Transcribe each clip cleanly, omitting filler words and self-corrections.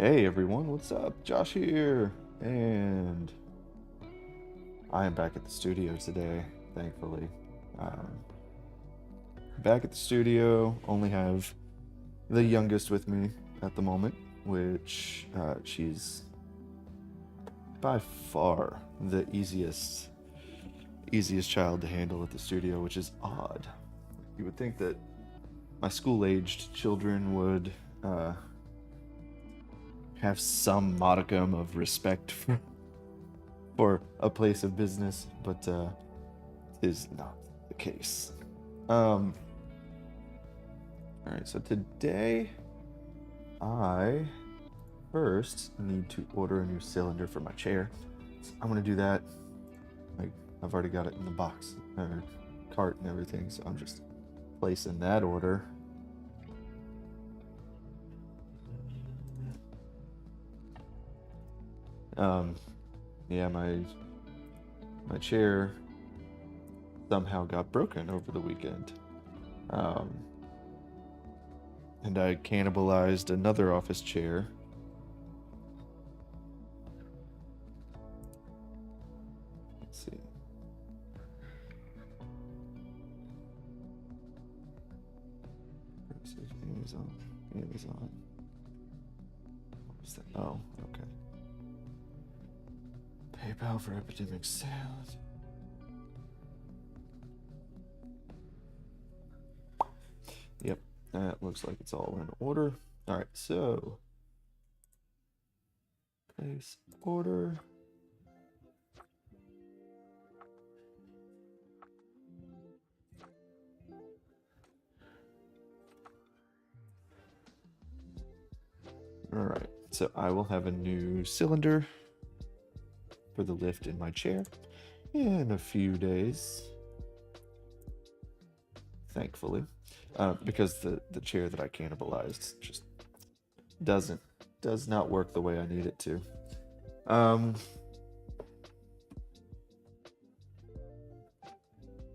Hey everyone, what's up? Josh here, and I am back at the studio today, thankfully. Um, Back at the studio, only have the youngest with me at the moment, which she's by far the easiest child to handle at the studio, which is odd. You would think that my school-aged children would uh, have some modicum of respect for a place of business, but is not the case. Um, all right, so today I first need to order a new cylinder for my chair. So I'm gonna do that. I've already got it in the box or cart and everything, so I'm just placing that order. Um, yeah, my chair somehow got broken over the weekend. Um, and I cannibalized another office chair. Let's see. Amazon. What was that? Oh, okay. PayPal for epidemic sales. Yep, that looks like it's all in order. All right, so place order. All right, so I will have a new cylinder for the lift in my chair in a few days, thankfully, because the chair that I cannibalized just does not work the way I need it to.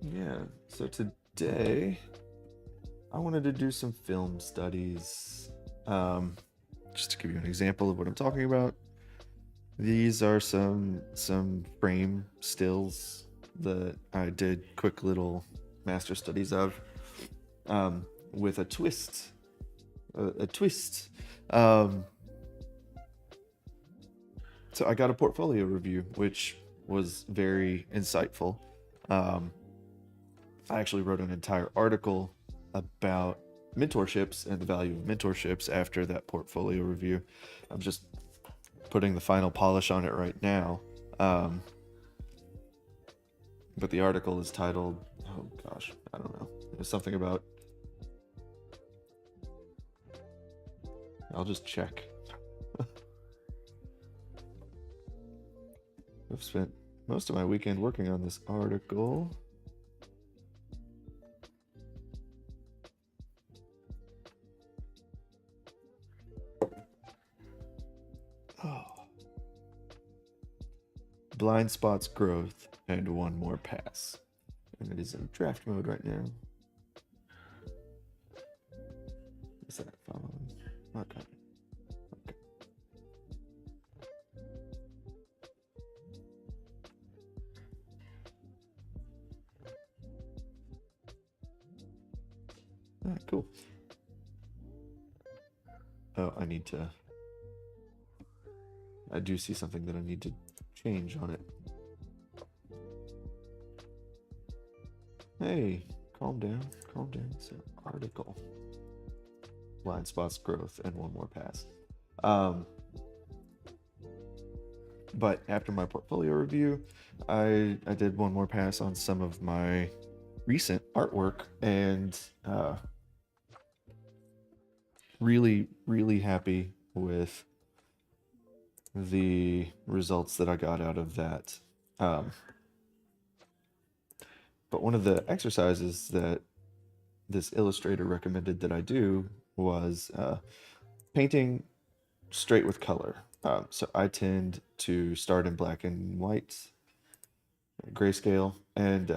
Yeah, so today I wanted to do some film studies. Just to give you an example of what I'm talking about, these are some frame stills that I did quick little master studies of, with a twist. A twist. So I got a portfolio review, which was very insightful. Um, I actually wrote an entire article about mentorships and the value of mentorships after that portfolio review. I'm just putting the final polish on it right now. But the article is titled, oh gosh, I don't know. There's something about, I'll just check. I've spent most of my weekend working on this article. Oh. Blind spots growth and one more pass. And it is in draft mode right now. Is that following? Okay. All right, cool. Oh, I do see something that I need to change on it. Hey, calm down. It's an article. Blind spots growth and one more pass. But after my portfolio review, I did one more pass on some of my recent artwork, and really happy with the results that I got out of that. But one of the exercises that this illustrator recommended that I do was painting straight with color. So I tend to start in black and white, grayscale, and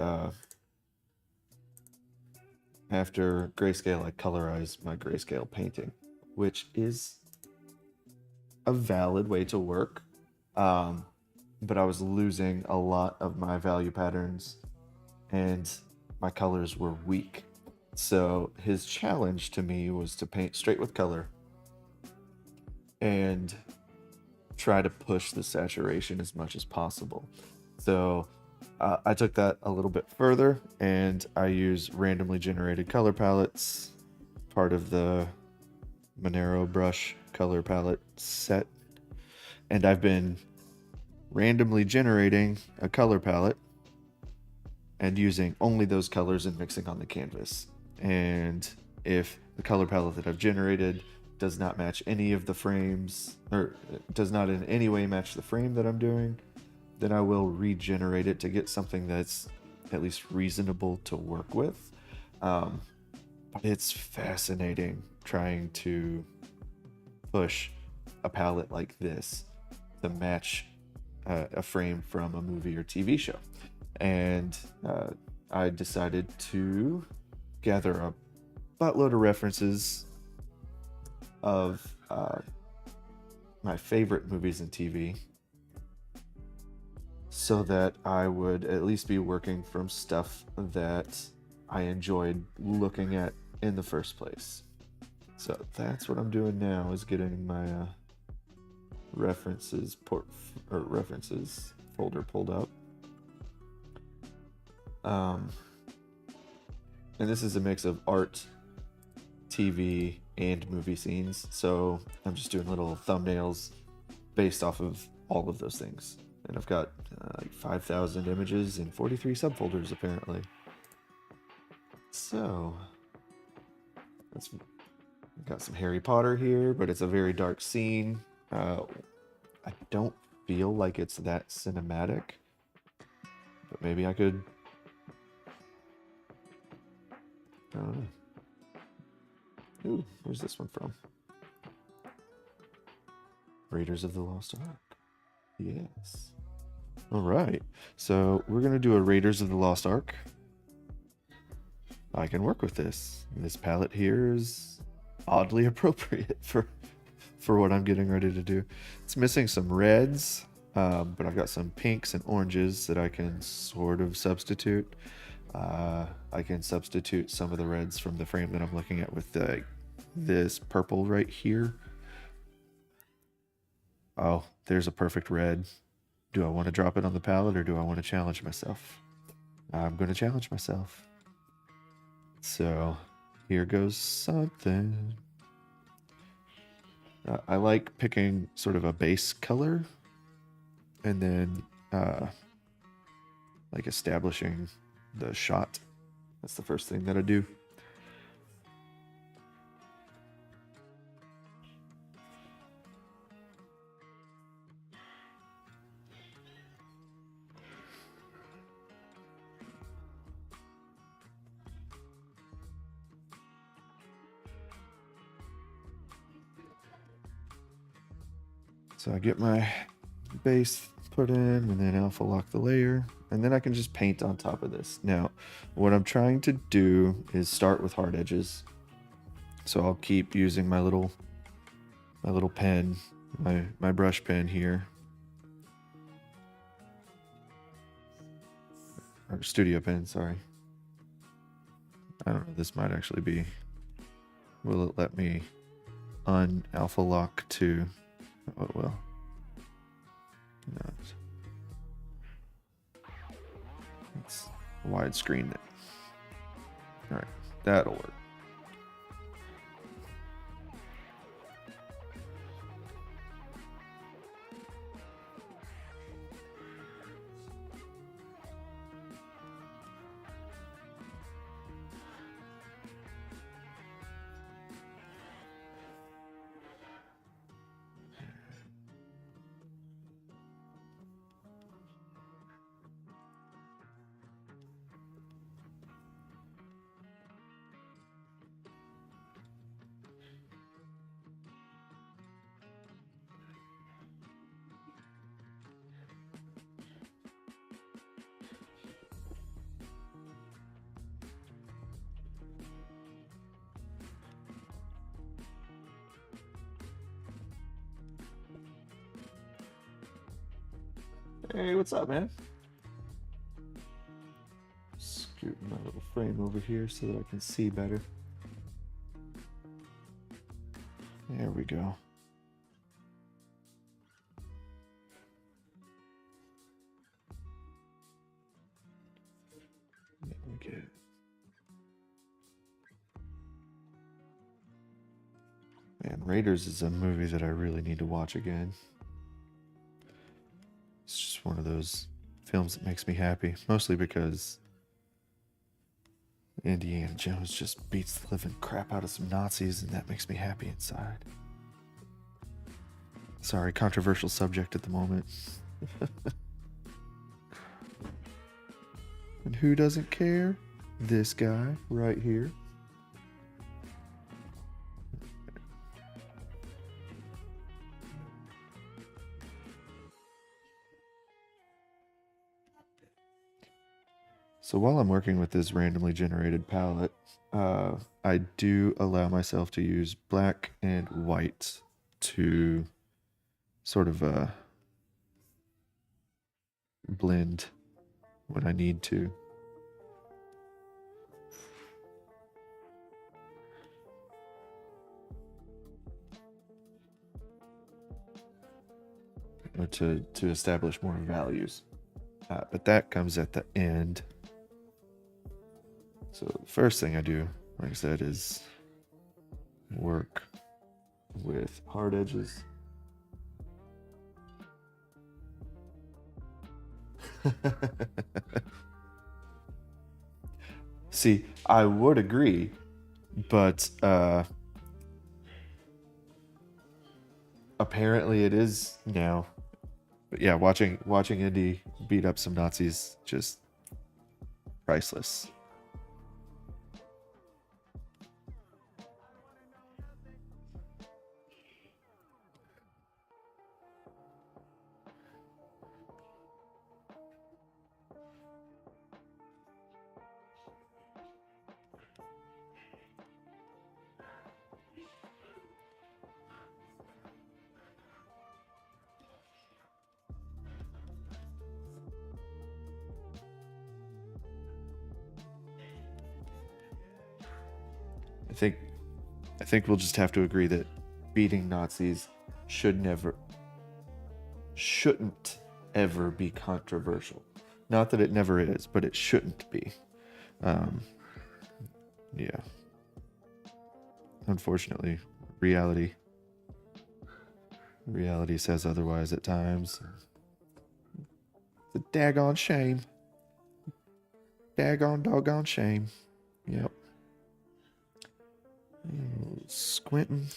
after grayscale, I colorize my grayscale painting, which is a valid way to work, um, but I was losing a lot of my value patterns and my colors were weak. So his challenge to me was to paint straight with color and try to push the saturation as much as possible. So I took that a little bit further and I use randomly generated color palettes, part of the Monero brush color palette set. And I've been randomly generating a color palette and using only those colors and mixing on the canvas. And if the color palette that I've generated does not match any of the frames, or does not in any way match the frame that I'm doing, then I will regenerate it to get something that's at least reasonable to work with. But it's fascinating trying to push a palette like this to match a frame from a movie or TV show. And I decided to gather a buttload of references of my favorite movies and TV so that I would at least be working from stuff that I enjoyed looking at in the first place. So that's what I'm doing now, is getting my references folder pulled up. And this is a mix of art, TV, and movie scenes. So I'm just doing little thumbnails based off of all of those things. And I've got like 5,000 images and 43 subfolders apparently. So that's got some Harry Potter here, but it's a very dark scene. I don't feel like it's that cinematic, but maybe I could. I don't know. Ooh, where's this one from? Raiders of the Lost Ark. Yes. All right. So we're going to do a Raiders of the Lost Ark. I can work with this. This palette here is oddly appropriate for what I'm getting ready to do. It's missing some reds, but I've got some pinks and oranges that I can sort of substitute. I can substitute some of the reds from the frame that I'm looking at with this purple right here. Oh, there's a perfect red. Do I want to drop it on the palette or do I want to challenge myself? I'm going to challenge myself. So here goes something. I like picking sort of a base color and then like establishing the shot. That's the first thing that I do. So I get my base put in and then alpha lock the layer, and then I can just paint on top of this. Now, what I'm trying to do is start with hard edges. So I'll keep using my little pen, my brush pen here. Or studio pen, sorry. I don't know, this might actually be, will it let me un-alpha lock to, oh it will. No, it's widescreen. All right, that'll work. Hey, what's up, man? Scoot my little frame over here so that I can see better. There we go. There we go. Man, Raiders is a movie that I really need to watch again. It's just one of those films that makes me happy, mostly because Indiana Jones just beats the living crap out of some Nazis, and that makes me happy inside. Sorry, controversial subject at the moment. And who doesn't care? This guy right here. So while I'm working with this randomly generated palette, I do allow myself to use black and white to sort of blend when I need to. Or to establish more values. But that comes at the end. So the first thing I do, like I said, is work with hard edges. See, I would agree, but apparently it is now. But yeah, watching Indy beat up some Nazis, just priceless. I think we'll just have to agree that beating Nazis shouldn't ever be controversial. Not that it never is, but it shouldn't be. Yeah. Unfortunately, reality says otherwise at times. It's a daggone shame. Doggone shame. Yep. Squinting.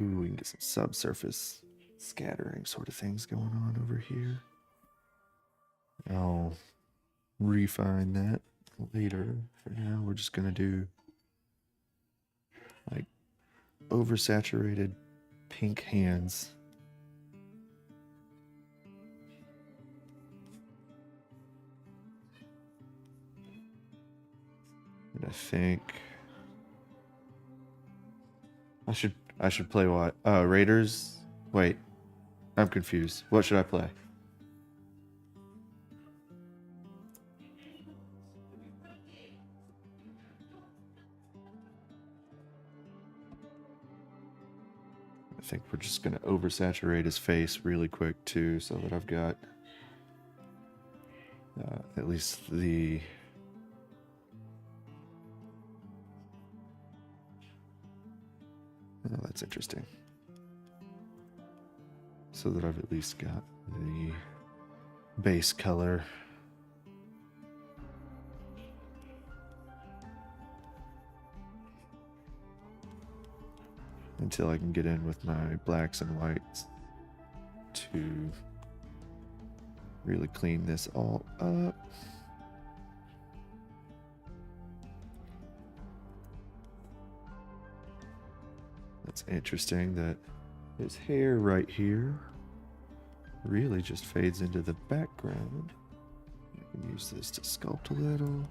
Ooh, we can get some subsurface scattering sort of things going on over here. I'll refine that later. For now, we're just gonna do like oversaturated pink hands. And I think I should play what? Raiders? Wait. I'm confused. What should I play? I think we're just gonna oversaturate his face really quick too, so that I've got at least the oh, that's interesting. So that I've at least got the base color. Until I can get in with my blacks and whites to really clean this all up. That's interesting that his hair right here really just fades into the background. I can use this to sculpt a little.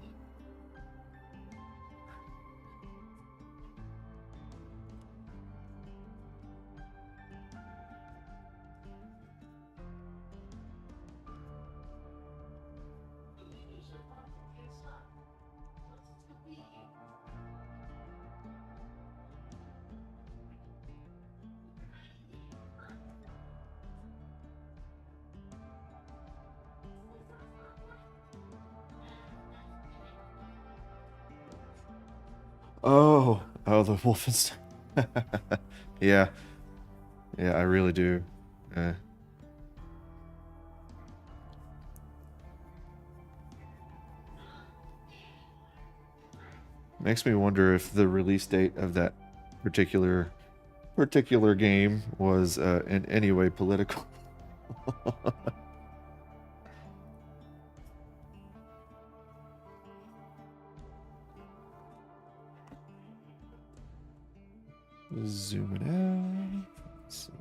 Oh, the Wolfenstein. Yeah, yeah, I really do. Uh, Makes me wonder if the release date of that particular game was in any way political. Zooming out. Let's see.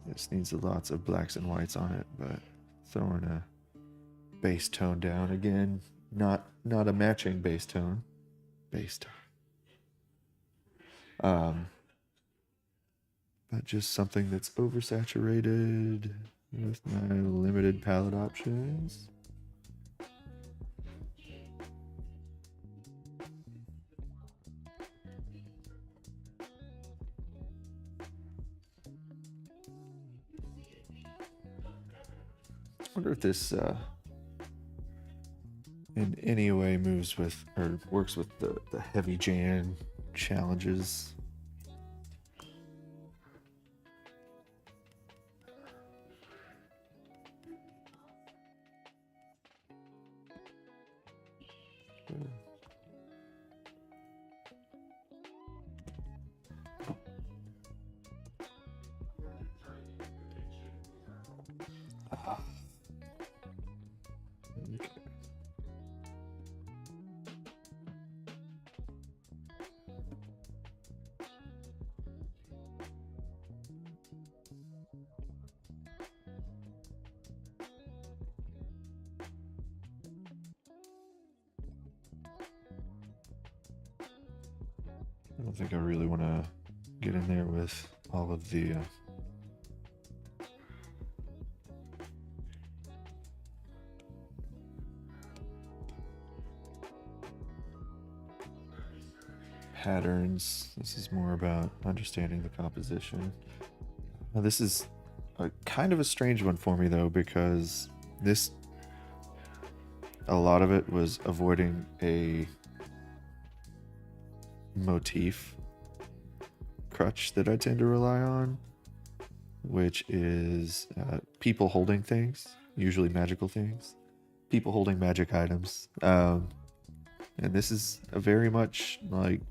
This needs lots of blacks and whites on it, but throwing a bass tone down again. Not a matching bass tone. Bass tone. But just something that's oversaturated with my limited palette options. I wonder if this in any way moves with or works with the heavy Jan challenges. Okay. I don't think I really want to get in there with all of the patterns. This is more about understanding the composition. Now, this is a kind of a strange one for me though, because a lot of it was avoiding a motif crutch that I tend to rely on, which is people holding things, usually magical things, people holding magic items. And this is a very much like,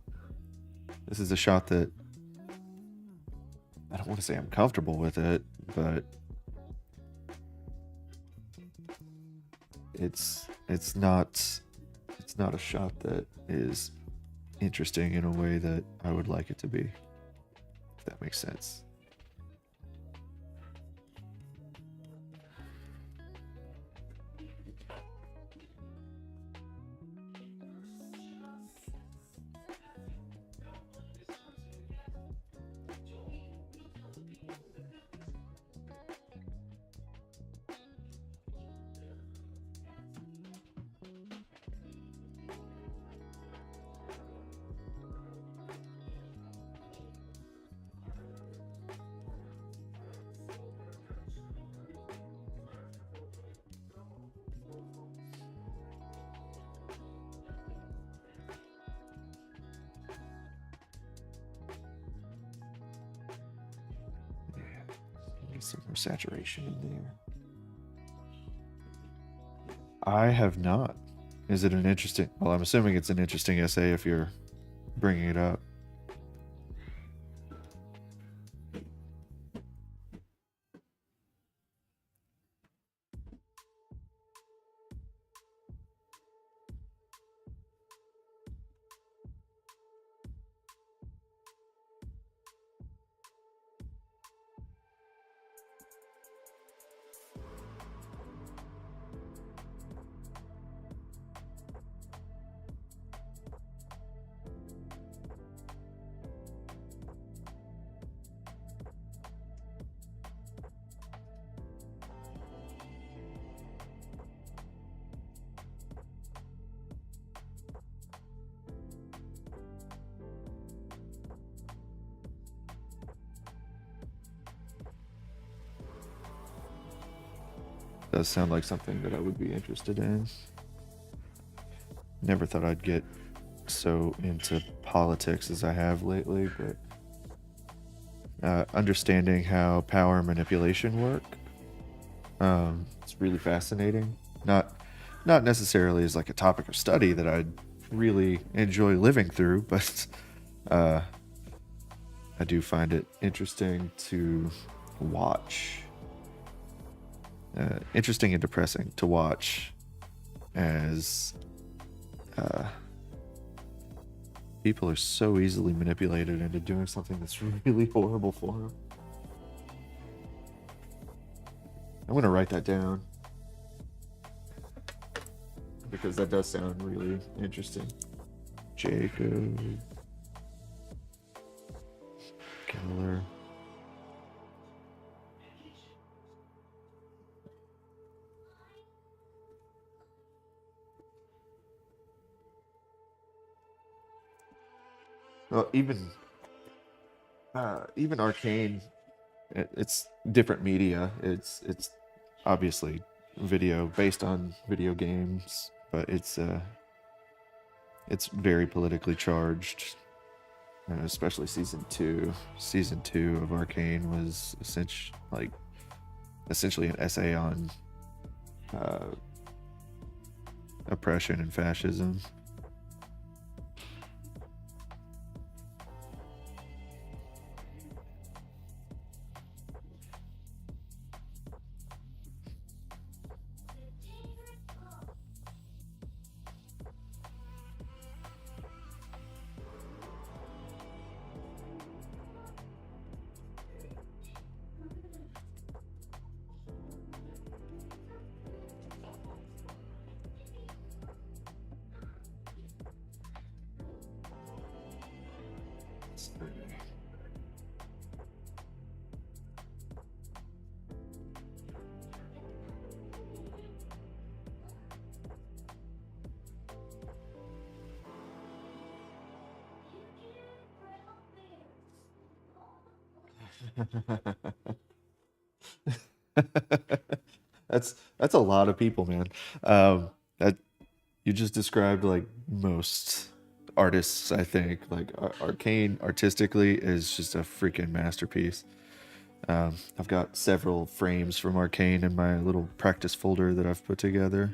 this is a shot that I don't want to say I'm comfortable with it, but it's not a shot that is interesting in a way that I would like it to be, if that makes sense. Get some more saturation in there. I have not. Is it an interesting? Well, I'm assuming it's an interesting essay if you're bringing it up. does sound like something that I would be interested in. Never thought I'd get so into politics as I have lately, but understanding how power manipulation work, it's really fascinating. Not necessarily as like a topic of study that I'd really enjoy living through, but I do find it interesting to watch. Interesting and depressing to watch as people are so easily manipulated into doing something that's really horrible for them. I'm going to write that down because that does sound really interesting. Jacob Keller. Well, even Arcane, it's different media. It's obviously video based on video games, but it's very politically charged. Especially season two. Season 2 of Arcane was essentially an essay on oppression and fascism. That's a lot of people, man. That you just described like most artists, I think. Like Arcane artistically is just a freaking masterpiece. I've got several frames from Arcane in my little practice folder that I've put together.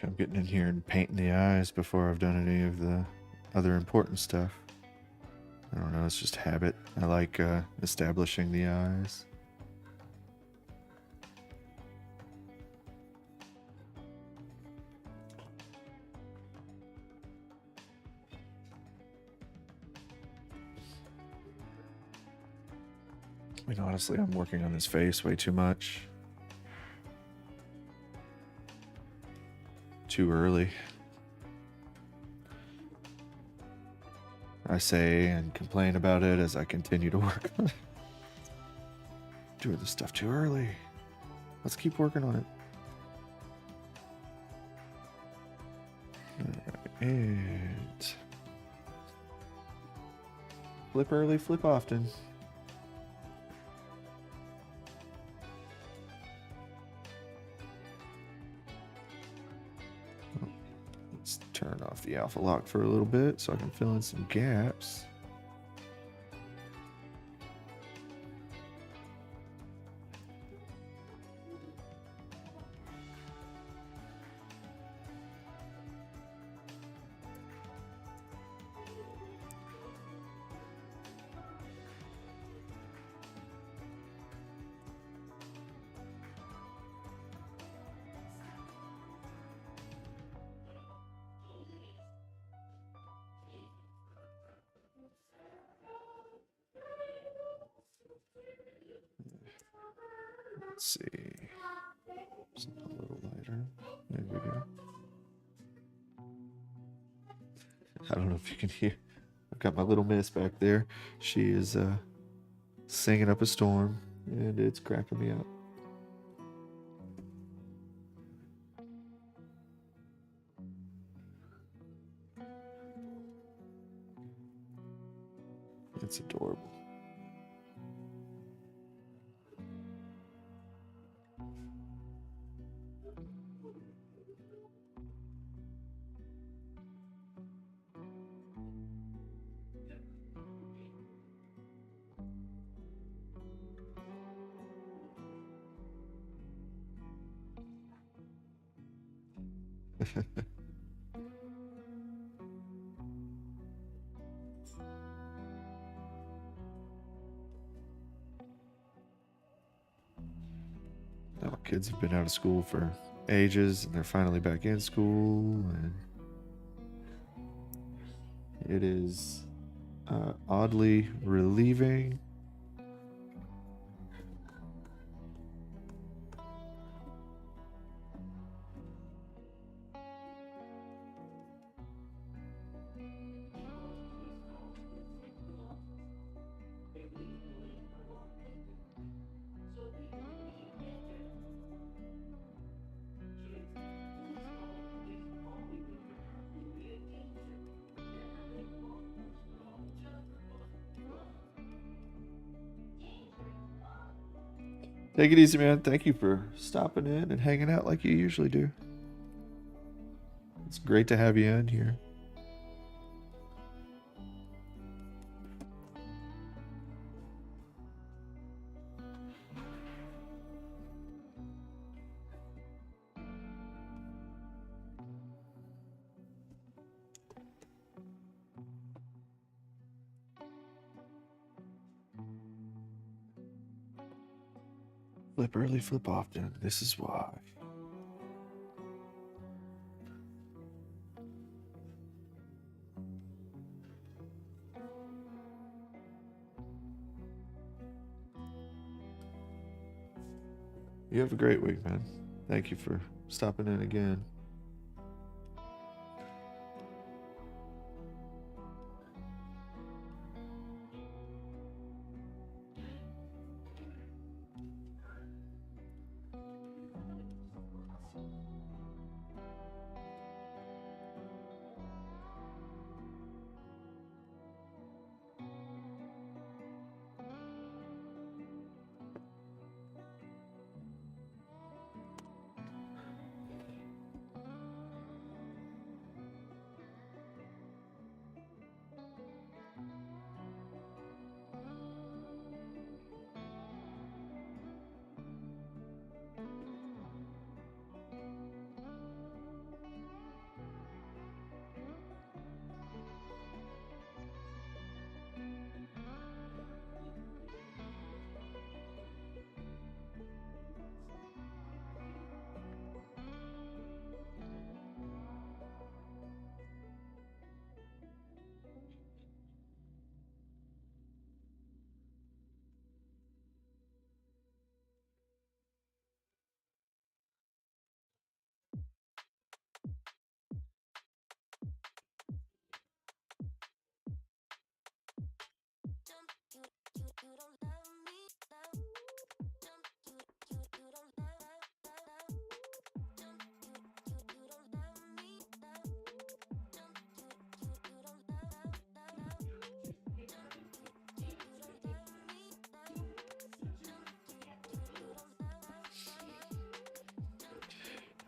I'm getting in here and painting the eyes before I've done any of the other important stuff. I don't know, it's just habit. I like establishing the eyes. I mean, honestly, I'm working on his face way too much. Too early. I say and complain about it as I continue to work on it. Doing this stuff too early. Let's keep working on it. And flip early, flip often. Let's turn off the alpha lock for a little bit so I can fill in some gaps. Let's see. Something a little lighter. There we go. I don't know if you can hear. I've got my little miss back there. She is singing up a storm, and it's cracking me up. It's adorable. Now, kids have been out of school for ages, and they're finally back in school, and it is oddly relieving. Take it easy, man. Thank you for stopping in and hanging out like you usually do. It's great to have you in here. Flip early, flip often. This is why. You have a great week, man. Thank you for stopping in again.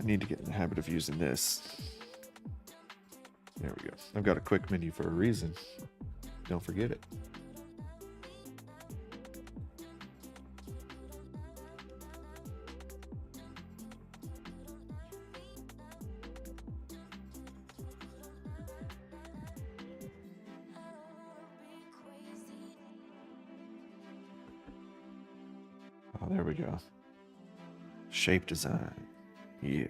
need to get in the habit of using this. There we go. I've got a quick menu for a reason. Don't forget it. Oh, there we go. Shape design. Yeah.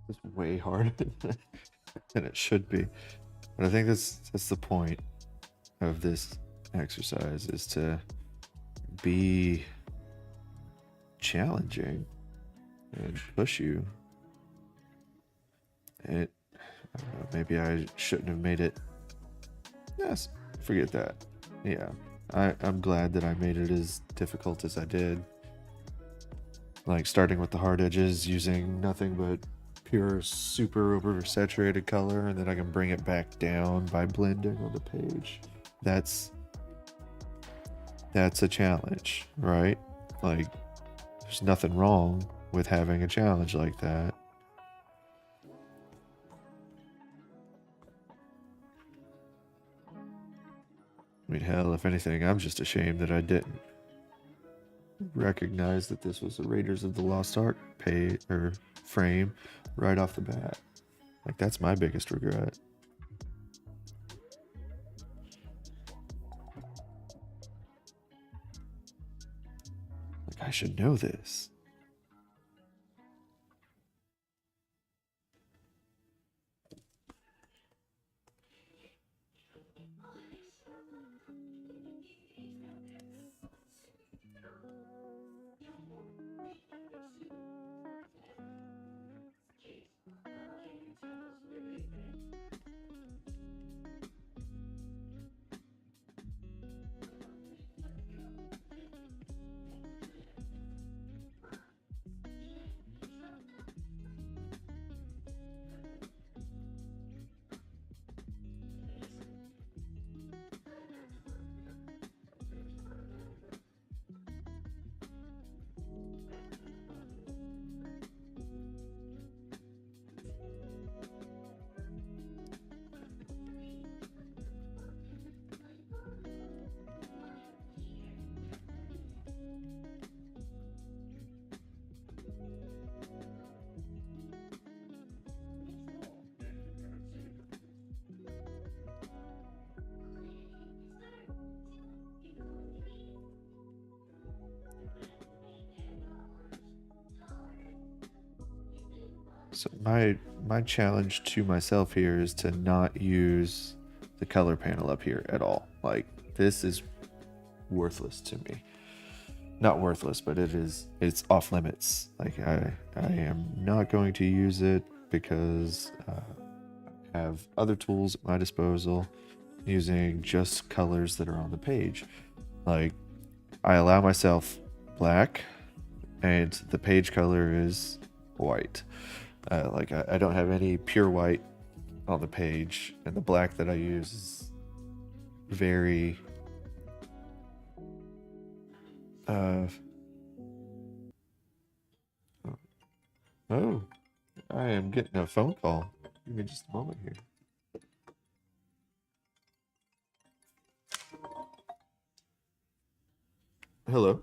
It's way harder than it should be. But I think that's the point of this exercise, is to be challenging and push you. I don't know, maybe I shouldn't have made it. Yes, forget that. Yeah, I'm glad that I made it as difficult as I did. Like starting with the hard edges, using nothing but pure super oversaturated color, and then I can bring it back down by blending on the page. That's a challenge, right? Like, there's nothing wrong with having a challenge like that. I mean, hell, if anything, I'm just ashamed that I didn't recognize that this was a Raiders of the Lost Ark frame right off the bat. Like, that's my biggest regret. Like, I should know this. So my challenge to myself here is to not use the color panel up here at all. Like, this is worthless to me. Not worthless, but it's off limits. Like, I am not going to use it because I have other tools at my disposal using just colors that are on the page. Like, I allow myself black, and the page color is white. Like, I don't have any pure white on the page, and the black that I use is very uh oh, I am getting a phone call. Give me just a moment here. Hello.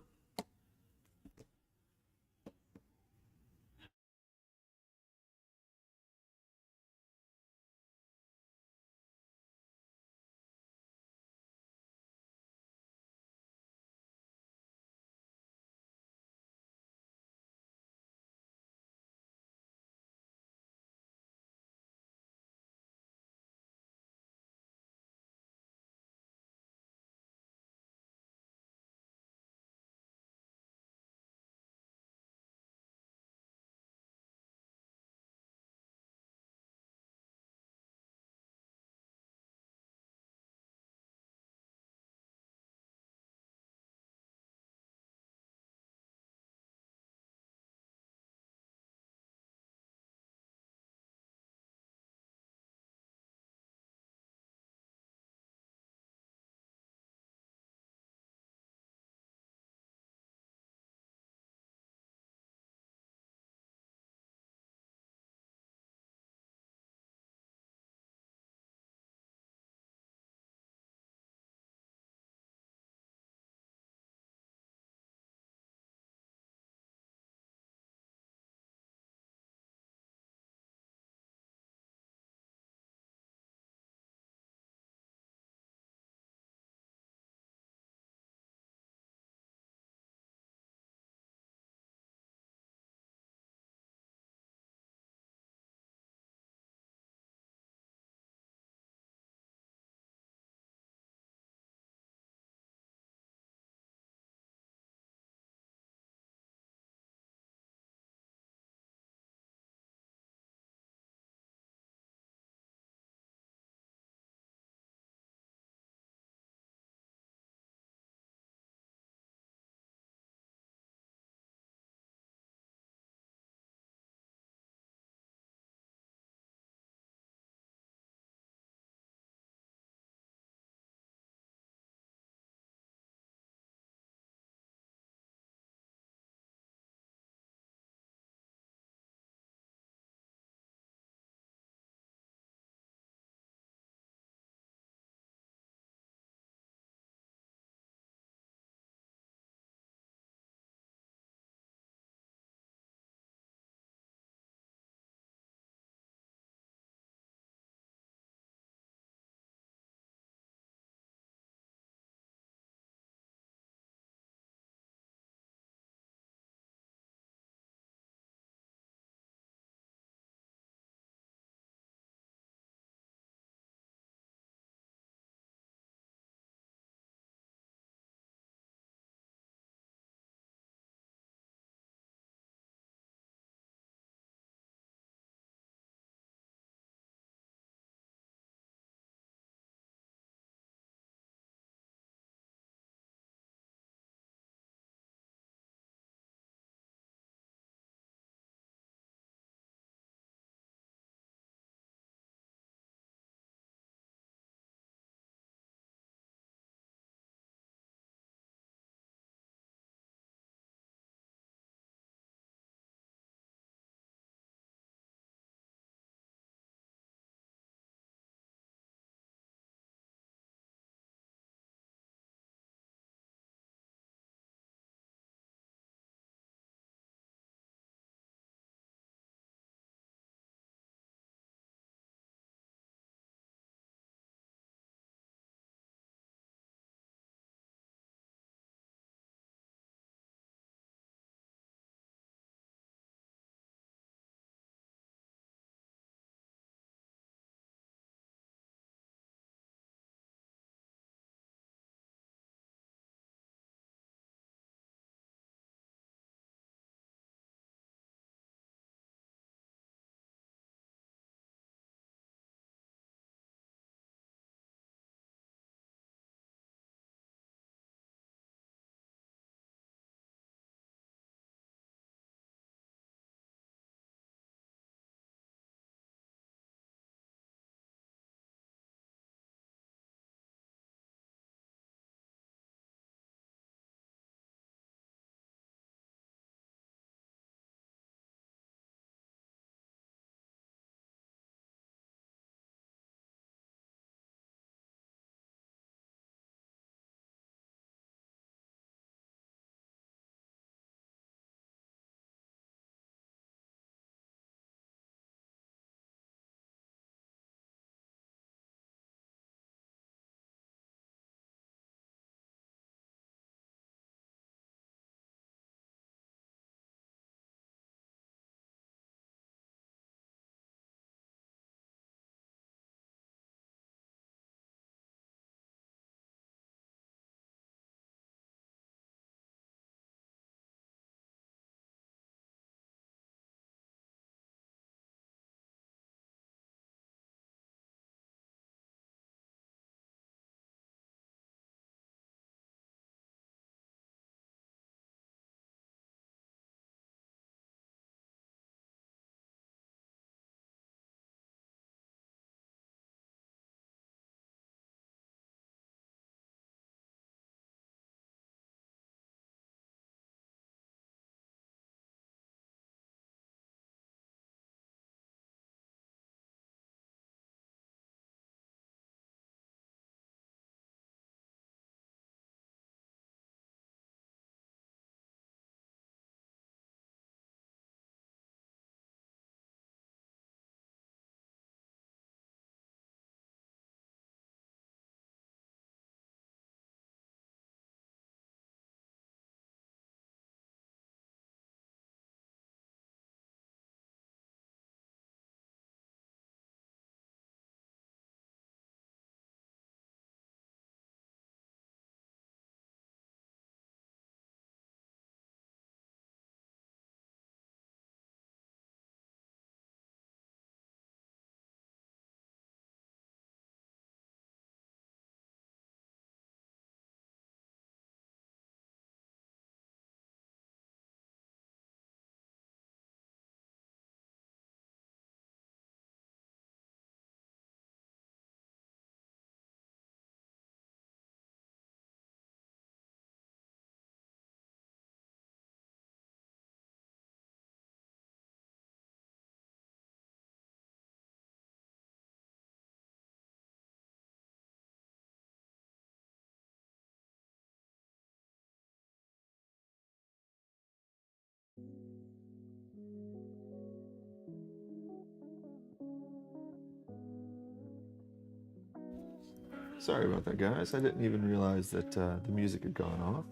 Sorry about that, guys. I didn't even realize that the music had gone off.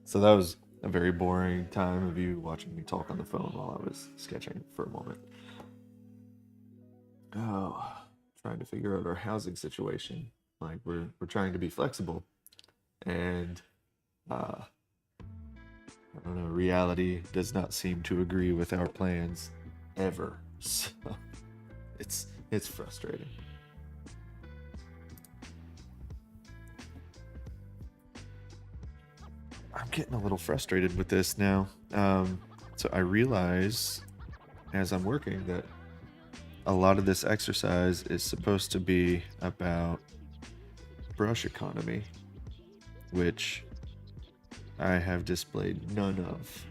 So that was a very boring time of you watching me talk on the phone while I was sketching for a moment. Oh, trying to figure out our housing situation. Like we're trying to be flexible, and uh, I don't know, reality does not seem to agree with our plans ever. So it's frustrating. I'm getting a little frustrated with this now. So I realize as I'm working that a lot of this exercise is supposed to be about brush economy, which I have displayed none of.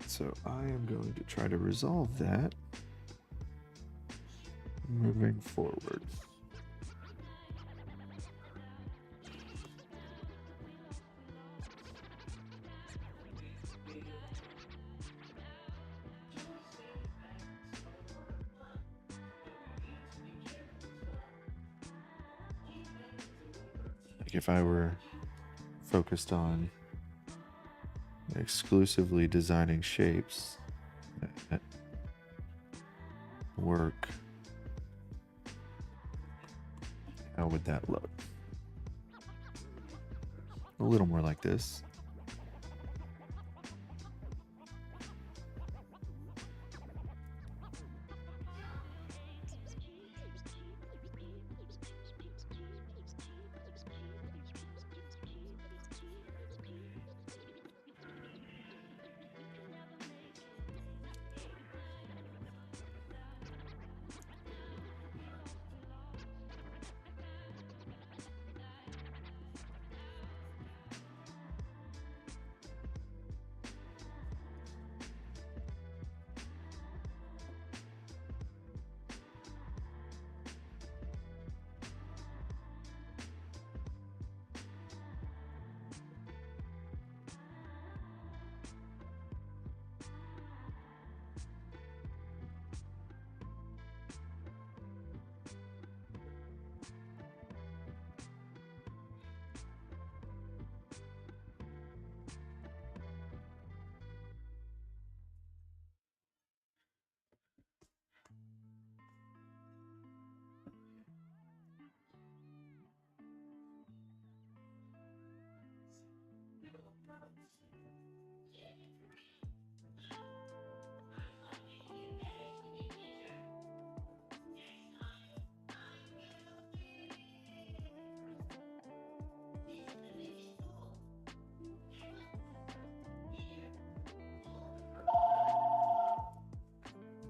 So I am going to try to resolve that moving forward. Like if I were focused on exclusively designing shapes that work, how would that look? A little more like this.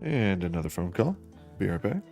And another phone call. Be right back.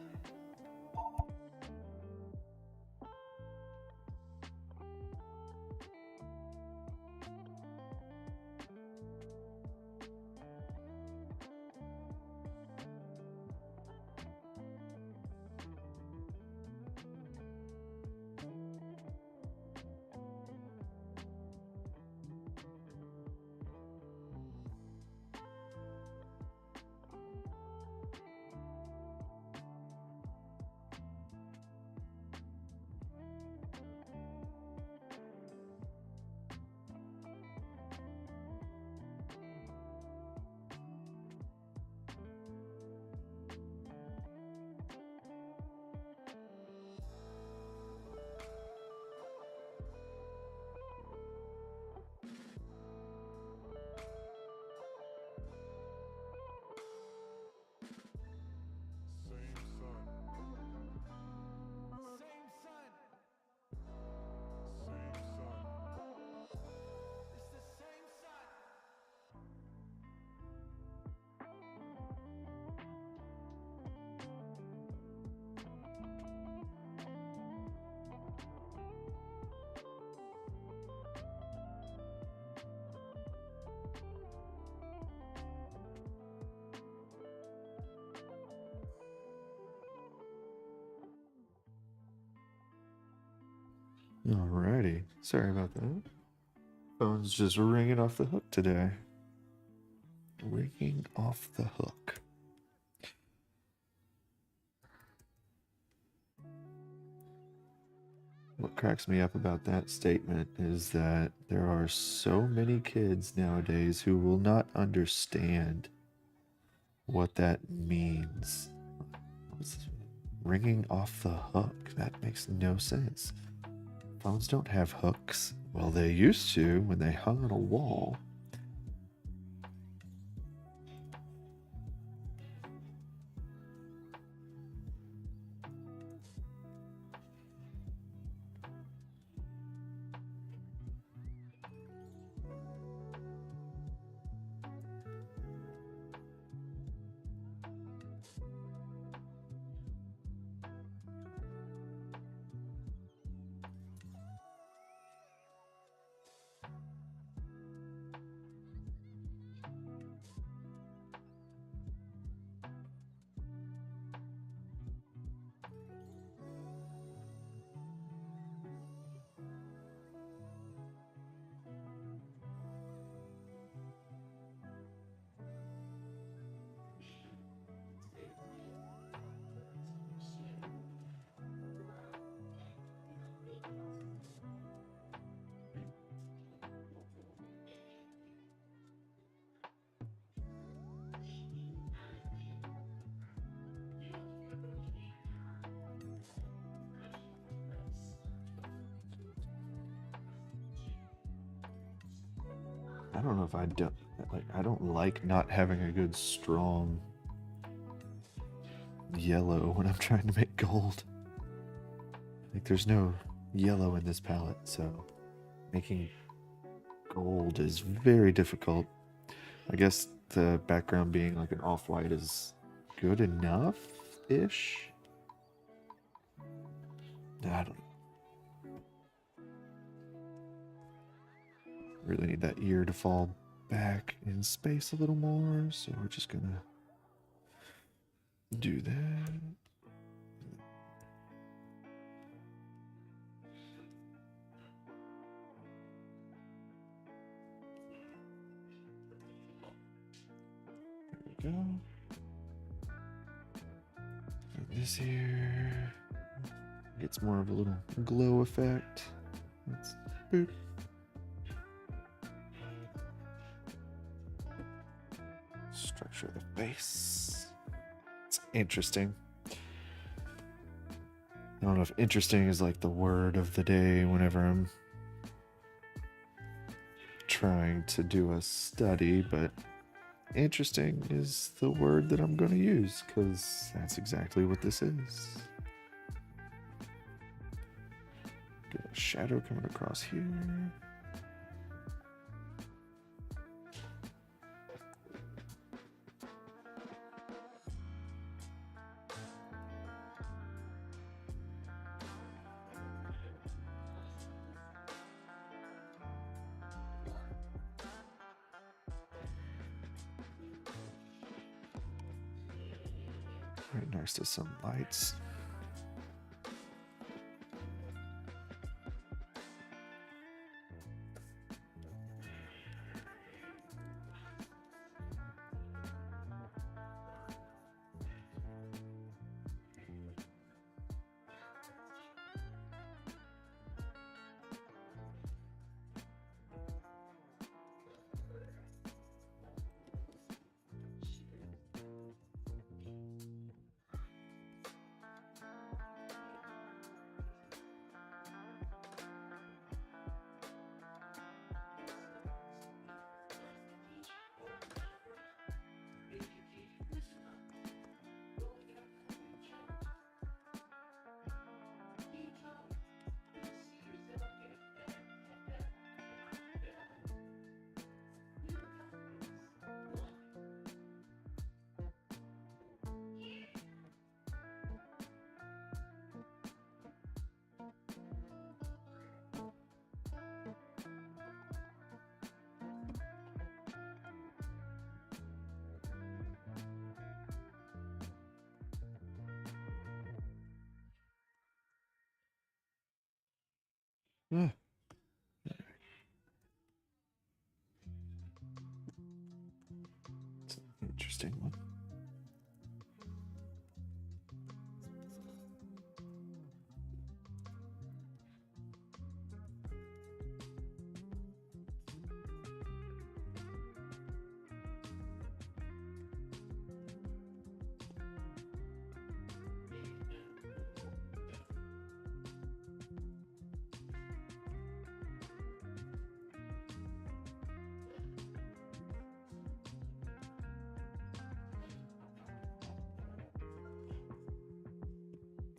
Alrighty. Sorry about that. Phone's just ringing off the hook today. Ringing off the hook. What cracks me up about that statement is that there are so many kids nowadays who will not understand what that means. Ringing off the hook. That makes no sense. Phones don't have hooks. Well, they used to when they hung on a wall. I don't know if I don't like. I don't like not having a good strong yellow when I'm trying to make gold. Like there's no yellow in this palette, so making gold is very difficult. I guess the background being like an off-white is good enough-ish. I don't really need that ear to fall back in space a little more, so we're just gonna do that. There we go. And this here gets more of a little glow effect. Let's boop. Structure the face. It's interesting. I don't know if interesting is like the word of the day whenever I'm trying to do a study, but interesting is the word that I'm going to use because that's exactly what this is. Get a shadow coming across here. Right next to some lights. Interesting one.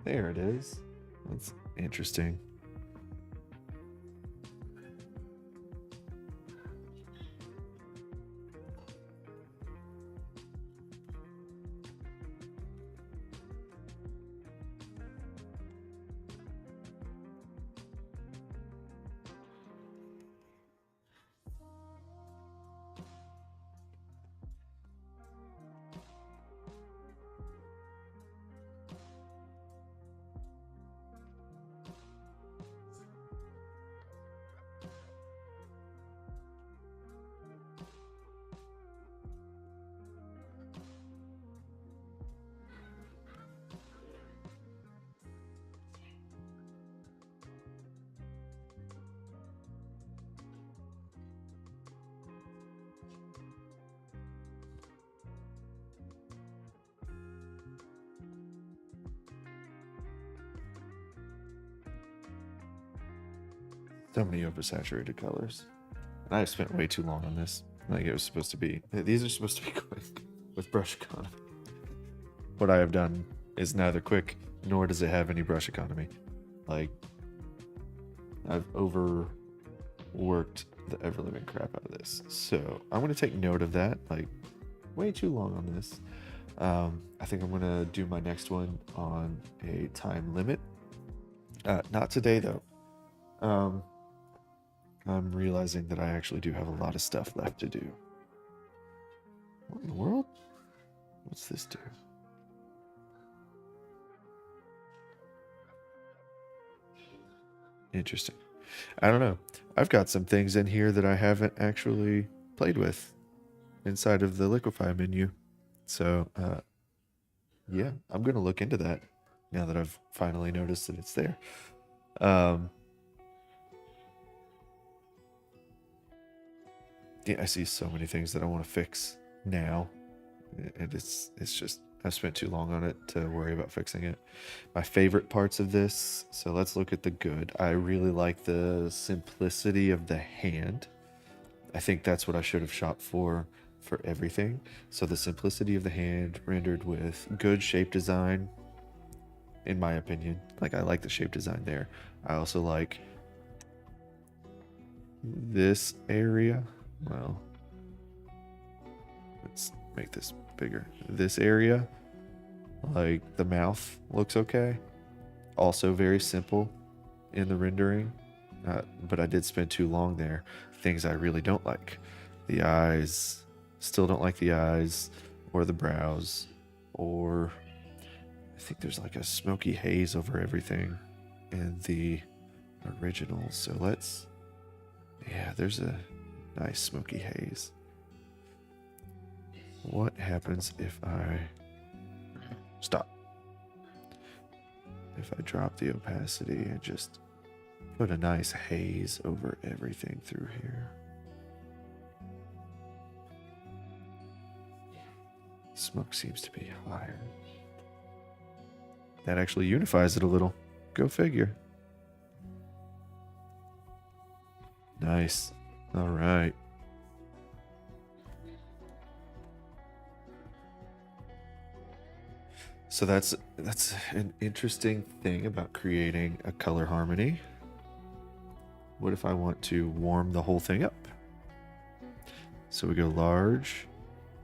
There it is. That's interesting. So many oversaturated colors. And I spent way too long on this. Like it was supposed to be. These are supposed to be quick with brush economy. What I have done is neither quick nor does it have any brush economy. Like I've overworked the ever living crap out of this. So I'm gonna take note of that. Like way too long on this. I think I'm gonna do my next one on a time limit. Not today though. I'm realizing that I actually do have a lot of stuff left to do. What in the world? What's this do? Interesting. I don't know. I've got some things in here that I haven't actually played with inside of the liquify menu. So, yeah, I'm going to look into that now that I've finally noticed that it's there. Yeah, I see so many things that I want to fix now. And it's just, I've spent too long on it to worry about fixing it. My favorite parts of this, so let's look at the good. I really like the simplicity of the hand. I think that's what I should have shot for everything. So the simplicity of the hand rendered with good shape design, in my opinion. Like I like the shape design there. I also like this area. Well, let's make this bigger. This area, like the mouth looks okay. Also very simple in the rendering, but I did spend too long there. Things I really don't like. The eyes, still don't like the eyes or the brows, or I think there's like a smoky haze over everything in the original. So let's, yeah, there's a nice smoky haze. What happens if I stop? If I drop the opacity and just put a nice haze over everything through here. Smoke seems to be higher. That actually unifies it a little. Go figure. Nice. All right. So that's an interesting thing about creating a color harmony. What if I want to warm the whole thing up? So we go large,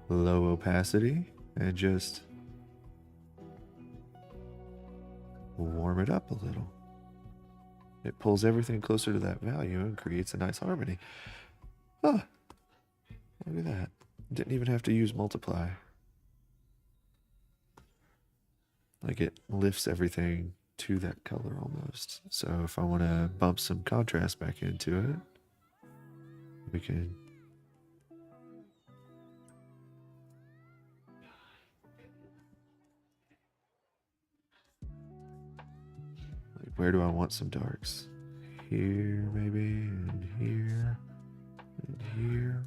low opacity, and just warm it up a little. It pulls everything closer to that value and creates a nice harmony. Huh. Look at that. Didn't even have to use multiply. Like it lifts everything to that color almost. So if I want to bump some contrast back into it, we can where do I want some darks? Here, maybe, and here, and here.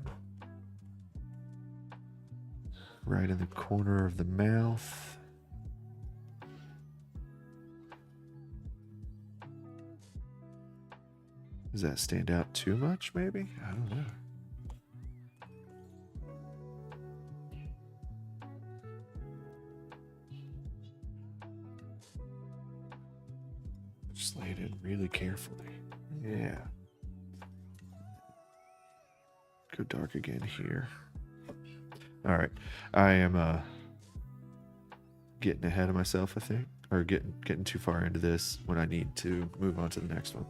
Right in the corner of the mouth. Does that stand out too much, maybe? I don't know. Just lay it in really carefully. Yeah. Go dark again here. All right. I am getting ahead of myself, I think, or getting too far into this when I need to move on to the next one.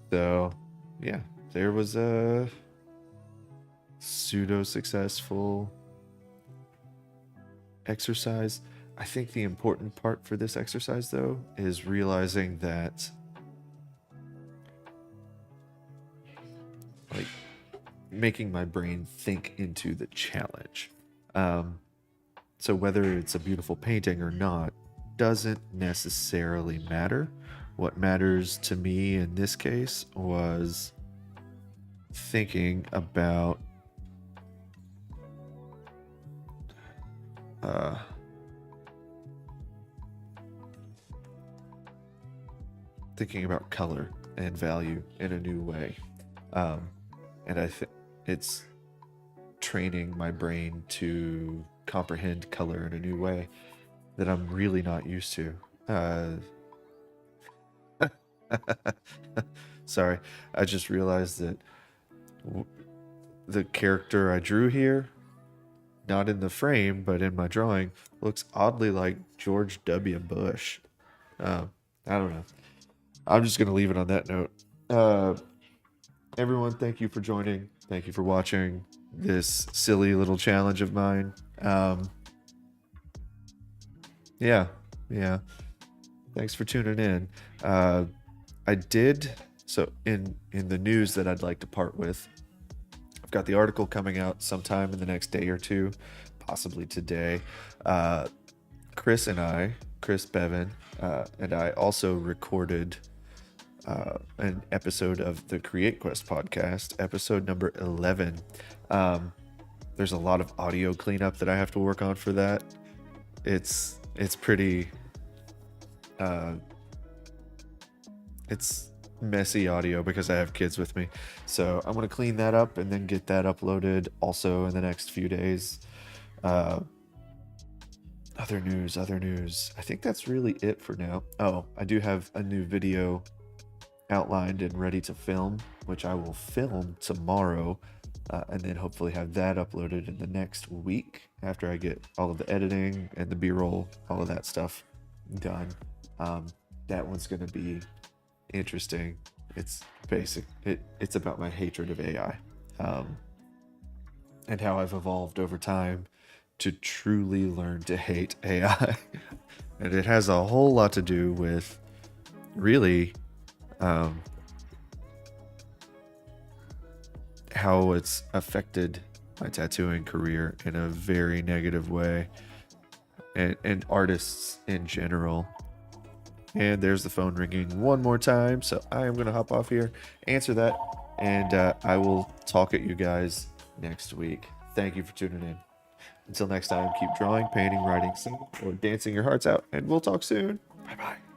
So, yeah, there was a pseudo-successful exercise. I think the important part for this exercise, though, is realizing that, like, making my brain think into the challenge. So whether it's a beautiful painting or not doesn't necessarily matter. What matters to me in this case was thinking about color and value in a new way. And I think it's training my brain to comprehend color in a new way that I'm really not used to. Sorry, I just realized that the character I drew here, not in the frame, but in my drawing, looks oddly like George W. Bush. I don't know. I'm just going to leave it on that note. Everyone, thank you for joining. Thank you for watching this silly little challenge of mine. Yeah. Thanks for tuning in. I did, so in the news that I'd like to part with, I've got the article coming out sometime in the next day or two, possibly today. Chris Bevan, and I also recorded an episode of the Create Quest podcast, episode number 11. There's a lot of audio cleanup that I have to work on for that. It's pretty it's messy audio because I have kids with me, so I'm gonna clean that up and then get that uploaded also in the next few days. Other news. I think that's really it for now. Oh, I do have a new video outlined and ready to film, which I will film tomorrow, and then hopefully have that uploaded in the next week after I get all of the editing and the B-roll, all of that stuff done. That one's going to be interesting. It's basic. It's about my hatred of AI, and how I've evolved over time to truly learn to hate AI. And it has a whole lot to do with really how it's affected my tattooing career in a very negative way, and artists in general. And there's the phone ringing one more time, so I am going to hop off here, answer that, and I will talk at you guys next week. Thank you for tuning in. Until next time, keep drawing, painting, writing, singing, or dancing your hearts out, and we'll talk soon. Bye-bye.